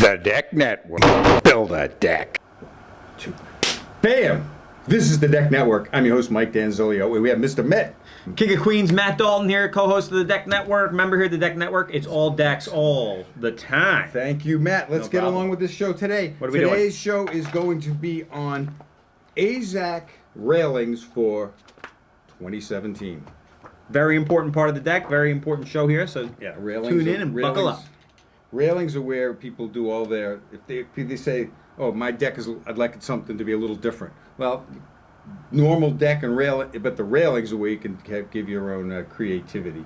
The Deck Network. Build a deck. Bam! This is the Deck Network. I'm your host, Mike Danzolio. We have Mr. Met. King of Queens, Matt Dalton here, co-host of the Deck Network. Member here at the Deck Network. It's all decks all the time. Thank you, Matt. Let's get along with this show today. What are we doing? Today's show is going to be on Azek Railings for 2017. Very important part of the deck. Very important show here. So Yeah, railings. tune in and buckle up. Railings are where people do all their. If they say, "Oh, my deck is," I'd like something to be a little different. Well, normal deck and rail, but the railings are where you can give your own creativity.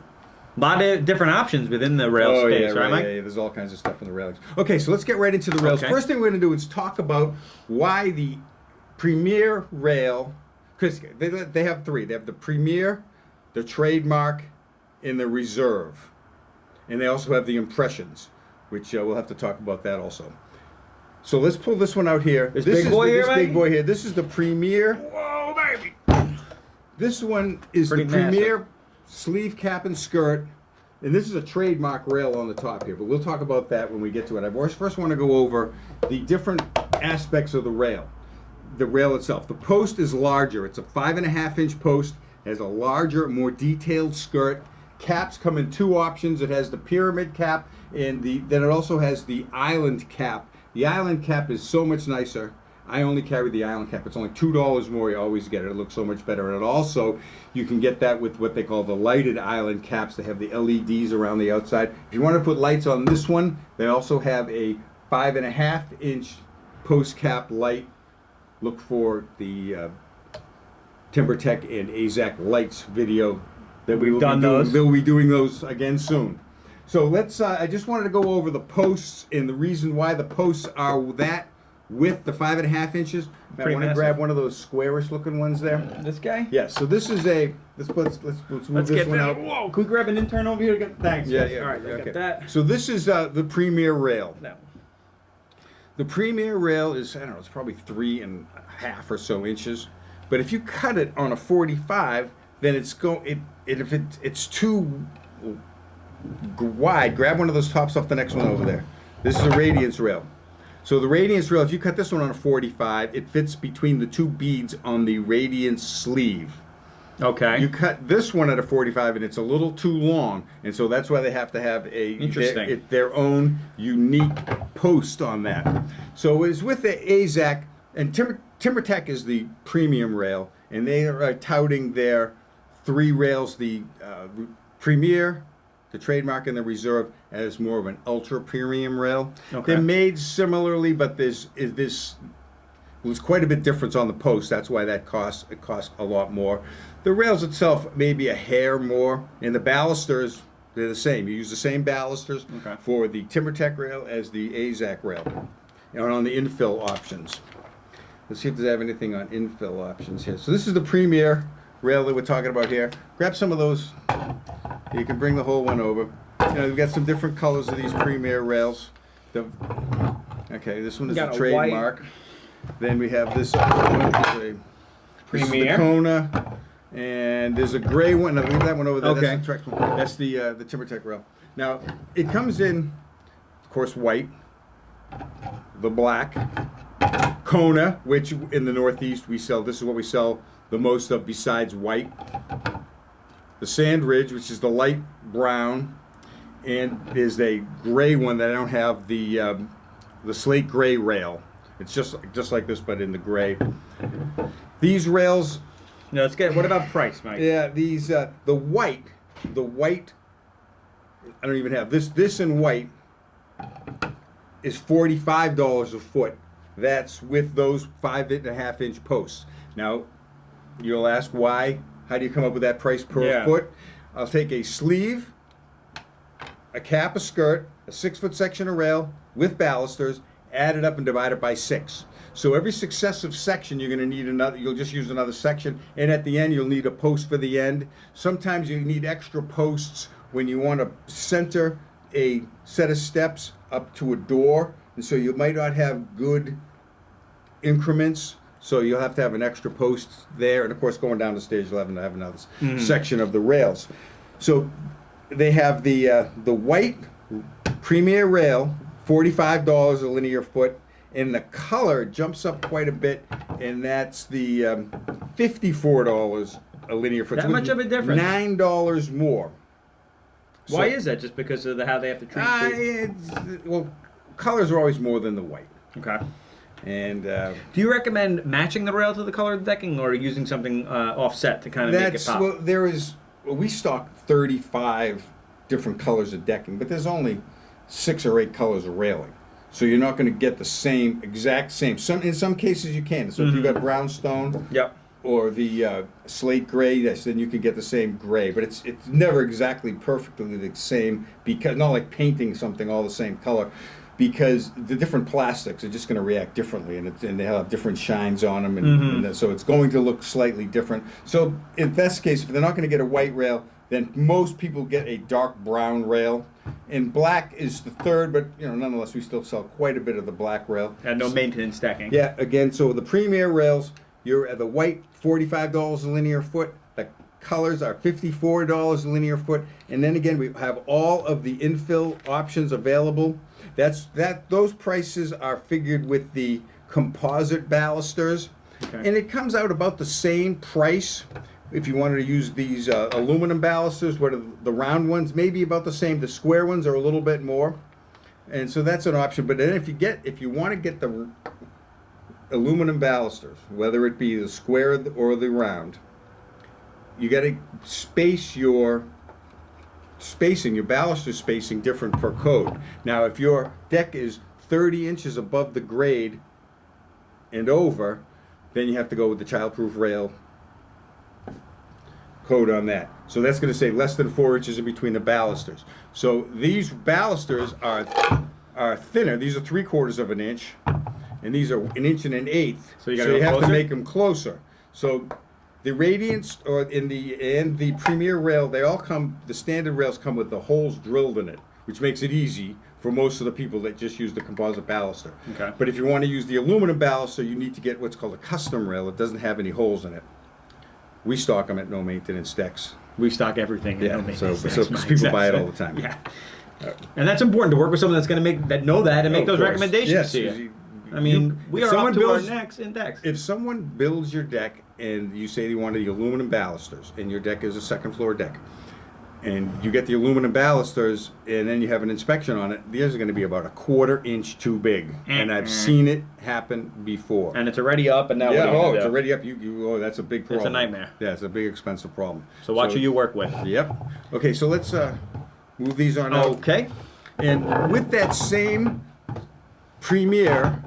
A lot of different options within the rail space, right, Mike? Yeah, there's all kinds of stuff in the railings. Okay, so let's get right into the rails. Okay. First thing we're going to do is talk about why the Premier rail, because they have three. They have the Premier, the Trademark, and the Reserve. And they also have the Impressions, which we'll have to talk about that also. So let's pull this one out here. This big boy here. This is the Premier. Whoa, baby! This one is Pretty the Premier sleeve cap and skirt. And this is a Trademark rail on the top here, but we'll talk about that when we get to it. I first want to go over the different aspects of the rail itself. The post is larger. It's a 5.5-inch post, has a larger, more detailed skirt. Caps come in two options. It has the pyramid cap, and then it also has the island cap. The island cap is so much nicer. I only carry the island cap. It's only $2 more. You always get it. It looks so much better. And it also, you can get that with what they call the lighted island caps. They have the LEDs around the outside. If you want to put lights on this one, they also have a 5.5-inch post cap light. Look for the TimberTech and Azek lights video that we will done be doing. those. We'll be doing those again soon. So let's. I just wanted to go over the posts and the reason why the posts are that width, the 5.5 inches. I want to grab one of those squarish looking ones there. This guy? Yes. So this is a. Let's move this one out. Whoa! Can we grab an intern over here? Thanks. Yeah, guys. yeah. All right, Okay. got that. So this is the Premier rail. No. The Premier rail is, I don't know, it's probably 3.5 or so inches. But if you cut it on a 45, then it's if it's too wide, grab one of those tops off the next one over there. This is a radiance rail. So the radiance rail, if you cut this one on a 45, it fits between the two beads on the radiance sleeve. Okay. You cut this one at a 45 and it's a little too long, and so that's why they have to have their own unique post on that. So it's with the Azek, and TimberTech is the premium rail, and they are touting their three rails, the Premier, the Trademark, and the Reserve, as more of an ultra premium rail. Okay. They're made similarly, but there's quite a bit difference on the post. That's why it costs a lot more. The rails itself maybe a hair more, and the balusters, they're the same. You use the same balusters for the TimberTech rail as the Azek rail, and on the infill options. Let's see if they have anything on infill options here. So this is the Premier rail that we're talking about here. Grab some of those. You can bring the whole one over. We've got some different colors of these Premier rails. Okay, this one is the Trademark. Then we have this one. This is the Kona. And there's a gray one. Now, leave that one over there. Okay. That's the Trex one. That's the TimberTech rail. Now, it comes in, of course, white, the black, Kona, which in the Northeast we sell. This is what we sell the most of besides white. The Sand Ridge, which is the light brown, and there's a gray one that I don't have, the slate gray rail. It's just like this, but in the gray. These rails. No, let's get. What about price, Mike? Yeah, these the white. I don't even have this. This in white is $45 a foot. That's with those 5.5-inch posts. Now, you'll ask why. How do you come up with that price per foot? I'll take a sleeve, a cap, a skirt, a 6-foot section of rail with balusters, add it up and divide it by 6. So every successive section you're going to need another, you'll just use another section, and at the end you'll need a post for the end. Sometimes you need extra posts when you want to center a set of steps up to a door, and so you might not have good increments. So you'll have to have an extra post there, and of course going down the stage you'll have another section of the rails. So they have the white Premier rail $45 a linear foot, and the color jumps up quite a bit, and that's the $54 a linear foot. That So much of a difference? $9 more. Why So- is that? Just because of how they have to treat well, colors are always more than the white. Okay. And Do you recommend matching the rail to the color of the decking, or using something offset to kind of make it pop? we stock 35 different colors of decking, but there's only 6 or 8 colors of railing. So you're not going to get the exact same. In some cases you can. So if you've got brownstone, Yep. or the slate gray, yes, then you can get the same gray. But it's never exactly perfectly the same, because not like painting something all the same color, because the different plastics are just going to react differently, and they have different shines on them, and so it's going to look slightly different. So in this case, if they're not going to get a white rail, then most people get a dark brown rail, and black is the third. But nonetheless, we still sell quite a bit of the black rail. And no maintenance decking. Yeah, again, so the Premier rails, you're at the white, $45 a linear foot. The colors are $54 a linear foot. And then again, we have all of the infill options available. Those prices are figured with the composite balusters. Okay. And it comes out about the same price. If you wanted to use these aluminum balusters, what are the round ones, maybe about the same. The square ones are a little bit more. And so that's an option. But then if you want to get the aluminum balusters, whether it be the square or the round, you got to your baluster spacing different per code. Now, if your deck is 30 inches above the grade and over, then you have to go with the childproof rail code on that. So that's going to say less than 4 inches in between the balusters. So these balusters are thinner. These are 3/4 of an inch, and these are 1 inch and 1/8. So you gotta go have to closer? make them closer. So the Radiance and the Premier rail, the standard rails come with the holes drilled in it, which makes it easy for most of the people that just use the composite baluster. Okay. But if you want to use the aluminum baluster, you need to get what's called a custom rail. It doesn't have any holes in it. We stock them at no maintenance decks. We stock everything. Yeah, no maintenance so decks, because Mike. people buy it all the time. Yeah. And that's important to work with someone that's going to know that and make Of those course. recommendations Yes, to you. 'cause I mean, we if are someone up to our builds- necks in decks. If someone builds your deck and you say you want the aluminum balusters, and your deck is a second floor deck, and you get the aluminum balusters, and then you have an inspection on it, these are going to be about 1/4 inch too big, and I've seen it happen before. And it's already up, and now Yeah, what are you gonna it's do? already up. That's a big problem. It's a nightmare. Yeah, it's a big expensive problem. So watch who you work with. Yep. Okay, so let's move these on out. Okay. And with that same Premier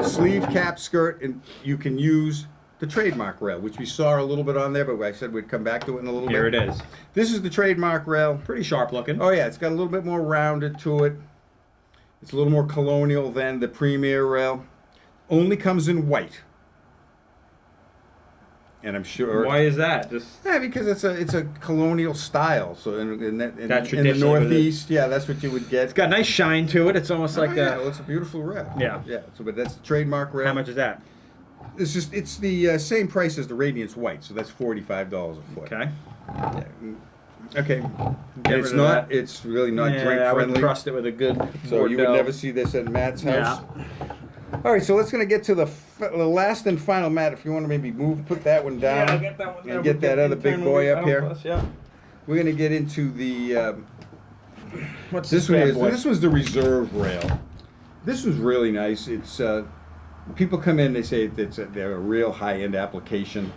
sleeve cap skirt, and you can use the Trademark rail, which we saw a little bit on there, but I said we'd come back to it in a little Here bit. it is. This is the Trademark rail. Pretty sharp looking. Oh yeah, it's got a little bit more rounded to it. It's a little more colonial than the Premier rail. Only comes in white. And I'm sure. Why is that? Just Yeah, because it's a colonial style. So in That's the traditionally what it is. Northeast, yeah, that's what you would get. it's got a nice shine to it. It's almost like well, it's a beautiful rail. Yeah. Yeah. So, but that's the Trademark rail. how much is that? It's the same price as the Radiance White, so that's $45 a foot. Okay. Yeah. Okay. And Get it's rid of not. that. It's really not Yeah, drink I would friendly. trust it with a good. So you would Bordeaux. never see this at Matt's house. Yeah. All right, so let's gonna get to the last and final, Matt. If you want to maybe put that one down, Yeah, I'll get that one there. and get that other big boy up here. Yeah. We're gonna get into the. What's This bad was boy? this was the reserve rail. This was really nice. It's people come in, they say they're a real high end application.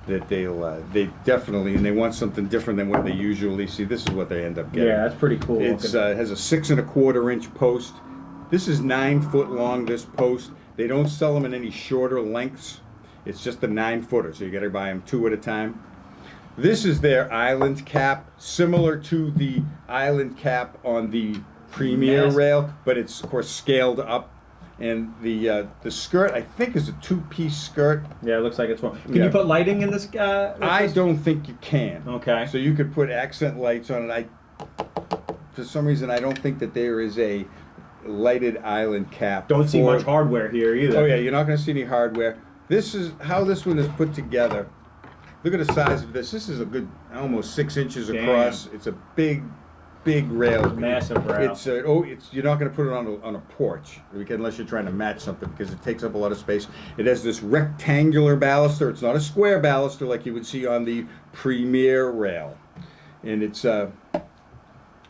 That they definitely, and they want something different than what they usually see. This is what they end up getting. Yeah, that's pretty cool. It's looking. has a 6 1/4 inch post. This is 9 foot long. This post. They don't sell them in any shorter lengths. It's just the 9-footer, so you got to buy them 2 at a time. This is their island cap, similar to the island cap on the Premier Yes. rail, but it's of course scaled up. And the skirt, I think, is a 2-piece skirt. Yeah, it looks like it's one. Can Yeah. you put lighting in this? I don't think you can. Okay. So you could put accent lights on it. For some reason, I don't think that there is a lighted island cap. Don't see for- much hardware here either. Oh yeah, you're not going to see any hardware. This is how this one is put together. Look at the size of this. This is a good almost 6 inches Damn. across. It's a big big rail. Massive rail. It's you're not going to put it on a porch unless you're trying to match something because it takes up a lot of space. It has this rectangular baluster. It's not a square baluster like you would see on the Premier rail, and it's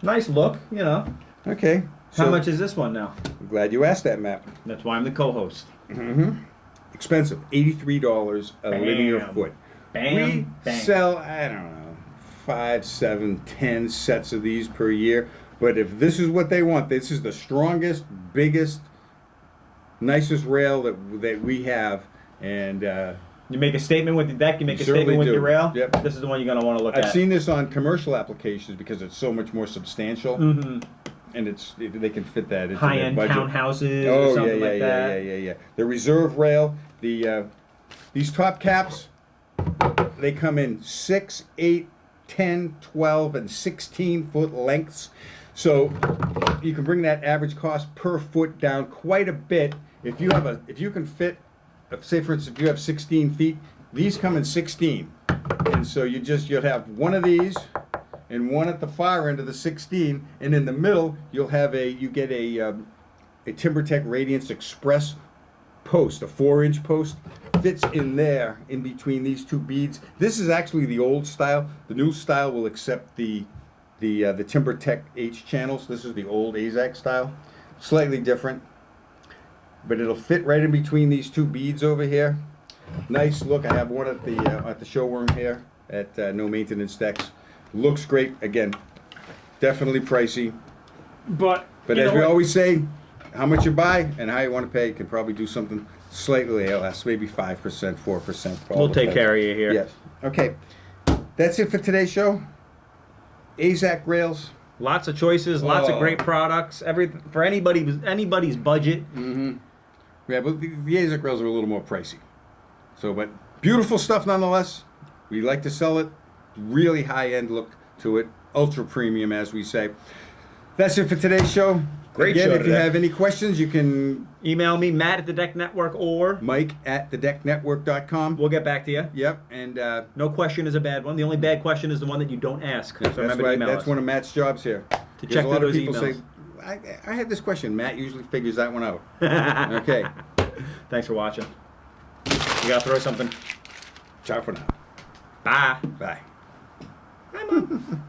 Nice look, you know. okay. How So much is this one now? I'm glad you asked that, Matt. That's why I'm the co-host. Expensive, $83 a linear Bam. foot. Bam, We bam. sell, I don't know, 5, 7, 10 sets of these per year. But if this is what they want, this is the strongest, biggest, nicest rail that we have. And You make a statement with the deck, you make a Certainly statement with do. your rail. Yep. This is the one you're going to want to look at. I've seen this on commercial applications because it's so much more substantial. And they can fit that into High-end their budget. townhouses Oh, or something yeah, like yeah, that. yeah. The reserve rail, these top caps, they come in 6, 8, 10, 12, and 16-foot lengths. So you can bring that average cost per foot down quite a bit. If you can fit, say for instance, if you have 16 feet, these come in 16. And so you'll have one of these and one at the far end of the 16, and in the middle you get a TimberTech Radiance Express post, a 4-inch post, fits in there in between these two beads. This is actually the old style. The new style will accept the TimberTech H channels. This is the old Azek style, slightly different, but it'll fit right in between these two beads over here. Nice look. I have one at the showroom here at No Maintenance Decks. Looks great. Again, definitely pricey. But As we always say, how much you buy and how you want to pay can probably do something slightly less, maybe 5%, 4%. we'll take care of you here. Yes. Okay. That's it for today's show. Azek rails. Lots of choices, lots of Oh. great products. For anybody's budget. Yeah, but the Azek rails are a little more pricey. So, but beautiful stuff nonetheless. We like to sell it. Really high-end look to it. Ultra premium, as we say. That's it for today's show. Great Again, show if you today. have any questions, you can Email me, Matt at the Deck Network, or Mike@thedecknetwork.com. we'll get back to you. Yep, and No question is a bad one. The only bad question is the one that you don't ask. So remember to email that's us. one of Matt's jobs here. To Because check a lot through of those people emails. say, I had this question. Matt usually figures that one out. Okay. Thanks for watching. You gotta throw something. Ciao for now. Bye. Bye. Bye, Mom.